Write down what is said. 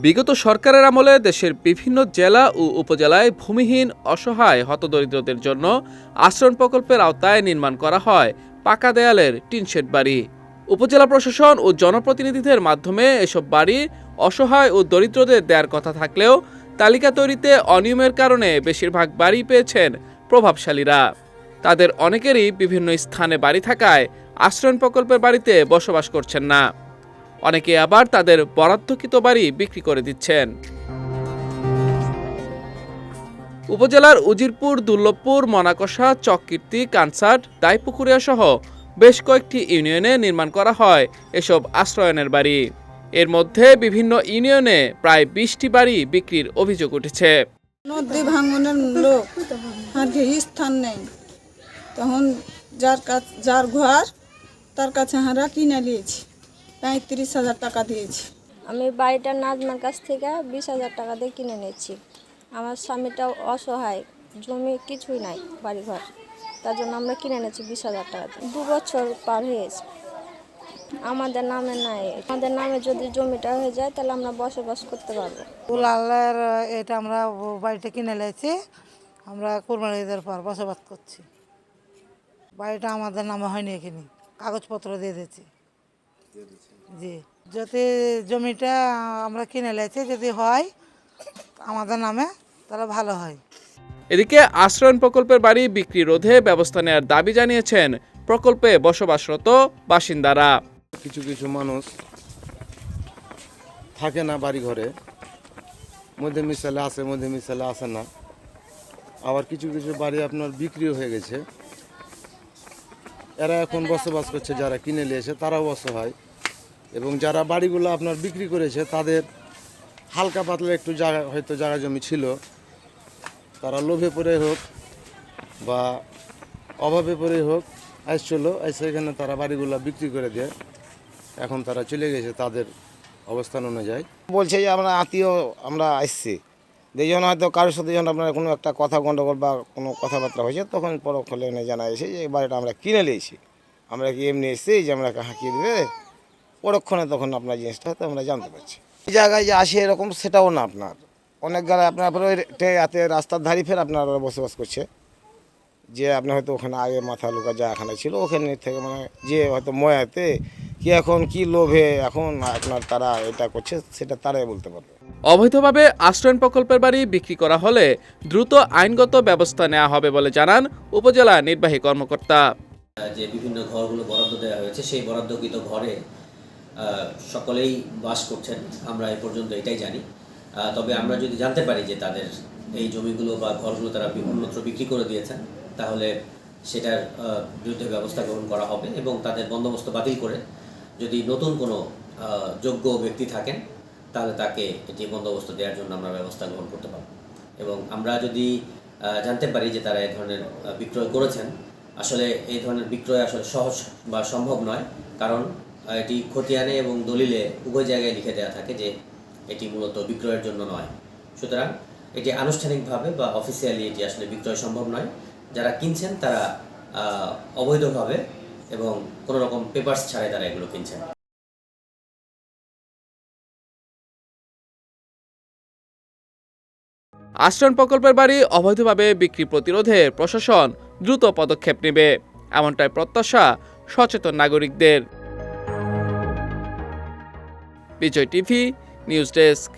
বিগত সরকারের আমলে দেশের বিভিন্ন জেলা ও উপজেলায় ভূমিহীন অসহায় হতদরিদ্রদের জন্য আশ্রয় প্রকল্পের আওতায় নির্মাণ করা হয় পাকা দেয়ালের টিনশেড বাড়ি। উপজেলা প্রশাসন ও জনপ্রতিনিধিদের মাধ্যমে এসব বাড়ি অসহায় ও দরিদ্রদের দেওয়ার কথা থাকলেও তালিকা তৈরিতে অনিয়মের কারণে বেশিরভাগ বাড়ি পেয়েছেন প্রভাবশালীরা। তাদের অনেকেরই বিভিন্ন স্থানে বাড়ি থাকায় আশ্রয় প্রকল্পের বাড়িতে বসবাস করছেন না। অনেকে আবার তাদের বরাদ্দকৃত বাড়ি বিক্রি করে দিচ্ছেন। উপজেলার উজিরপুর, দুর্লভপুর, মনাকষা, চককীর্তি, কানসাট, দাইপুকুরিয়া সহ বেশ কয়েকটি ইউনিয়নে নির্মাণ করা হয় এসব আশ্রয়নের বাড়ি। এর মধ্যে বিভিন্ন ইউনিয়নে প্রায় 20টি বাড়ি বিক্রির অভিযোগ উঠেছে। নদী ভাঙনের লোক আর স্থান নেই, তখন যার ঘর তার কাছে আমরা কিনে নিয়েছি, 35,000 টাকা দিয়েছি। আমি বাড়িটা নাজমার কাছ থেকে 20,000 টাকা দিয়ে কিনে নিয়েছি। আমার স্বামীটাও অসহায়, জমি কিছুই নাই, বাড়িঘর, তার জন্য আমরা কিনে নিয়েছি 20,000 টাকা দিয়ে। 2 বছর পার হয়েছে, আমাদের নামে নাই। আমাদের নামে যদি জমিটা হয়ে যায় তাহলে আমরা বসবাস করতে পারবো। আল্লাহর এটা আমরা বাড়িটা কিনে নিয়েছি, আমরা কোরবানি ঈদের পর বসবাস করছি। বাড়িটা আমাদের নামে হয়নি, এখানে কাগজপত্র দিয়ে দিয়েছি। জি, যদি জমিটা আমরা কিনে নিয়েছি, যদি হয় আমাদের নামে তাহলে ভালো হয়। এদিকে আশ্রয়ন প্রকল্পের বাড়ি বিক্রি রোধে ব্যবস্থা নেওয়ার দাবি জানিয়েছেন প্রকল্পে বসবাসরত বাসিন্দারা। কিছু কিছু মানুষ থাকে না বাড়ি ঘরে, মধ্যে মিশালে আসে, মধ্যে মিশালে আসে না। আবার কিছু কিছু বাড়ি আপনার বিক্রিও হয়ে গেছে, এরা এখন বসবাস করছে। যারা কিনে নিয়েছে তারাও অসহায়, এবং যারা বাড়িগুলো আপনার বিক্রি করেছে তাদের হালকা পাতলা একটু জায়গা, হয়তো জায়গা জমি ছিল, তারা লোভে পড়ে হোক বা অভাবে পড়ে হোক আসছিল, এসে এখানে তারা বাড়িগুলো বিক্রি করে দিয়ে এখন তারা চলে গেছে তাদের অবস্থান অনুযায়ী। বলছে যে আমরা আত্মীয়, আমরা আসছি, যেই জন্য হয়তো কারোর সাথে যখন আপনার কোনো একটা কথা গণ্ডগোল বা কোনো কথাবার্তা হয়েছে, তখন পরক্ষণে জানা এসে যে এই বাড়িটা আমরা কিনে নিয়েছি, আমরা কি এমনি এসেছি যে আমরা হাঁকিয়ে দেবে, পরক্ষণে তখন আপনার জিনিসটা হয়তো আমরা জানতে পারছি। এই জায়গায় যে আসে এরকম সেটাও না, আপনার অনেক জায়গায় আপনার হাতে রাস্তার ধারি ফের আপনার বসবাস করছে, যে আপনি হয়তো ওখানে আগে মাথা লুকা জায়গাখানে ছিল, ওখানে থেকে মানে যে হয়তো ময়াতে কি এখন কি লোভে এখন আপনার তারা এটা করছে, সেটা তারাই বলতে পারবে। অবৈধভাবে আশ্রয়ন প্রকল্পের বাড়ি বিক্রি করা হলে দ্রুত আইনগত ব্যবস্থা নেওয়া হবে বলে জানান উপজেলা নির্বাহী কর্মকর্তা। যে বিভিন্ন ঘরগুলো বরাদ্দ দেওয়া হয়েছে, সেই বরাদ্দকৃত ঘরে সকলেই বাস করছেন, আমরা এ পর্যন্ত এটাই জানি। তবে আমরা যদি জানতে পারি যে তাদের এই জমিগুলো বা ঘরগুলো তারা অন্যত্র বিক্রি করে দিয়েছেন, তাহলে সেটার বিরুদ্ধে ব্যবস্থা গ্রহণ করা হবে এবং তাদের বন্দোবস্ত বাতিল করে যদি নতুন কোনো যোগ্য ব্যক্তি থাকেন তাহলে তাকে এটি বন্দোবস্ত দেওয়ার জন্য আমরা ব্যবস্থা গ্রহণ করতে পারব। এবং আমরা যদি জানতে পারি যে তারা এই ধরনের বিক্রয় করেছেন, আসলে এই ধরনের বিক্রয় আসলে সহজ বা সম্ভব নয়, কারণ এটি খতিয়ানে এবং দলিলে উভয় জায়গায় লিখে দেওয়া থাকে যে এটি মূলত বিক্রয়ের জন্য নয়। সুতরাং এটি আনুষ্ঠানিকভাবে বা অফিসিয়ালি এটি আসলে বিক্রয় সম্ভব নয়। যারা কিনছেন তারা অবৈধভাবে এবং কোনো রকম পেপারস ছাড়াই তারা এগুলো কিনছেন। আশ্রয়ন প্রকল্পের বাড়ি অবৈধভাবে বিক্রি প্রতিরোধে প্রশাসন দ্রুত পদক্ষেপ নেবে, এমনটাই প্রত্যাশা সচেতন নাগরিকদের। বিজয় টিভি নিউজ ডেস্ক।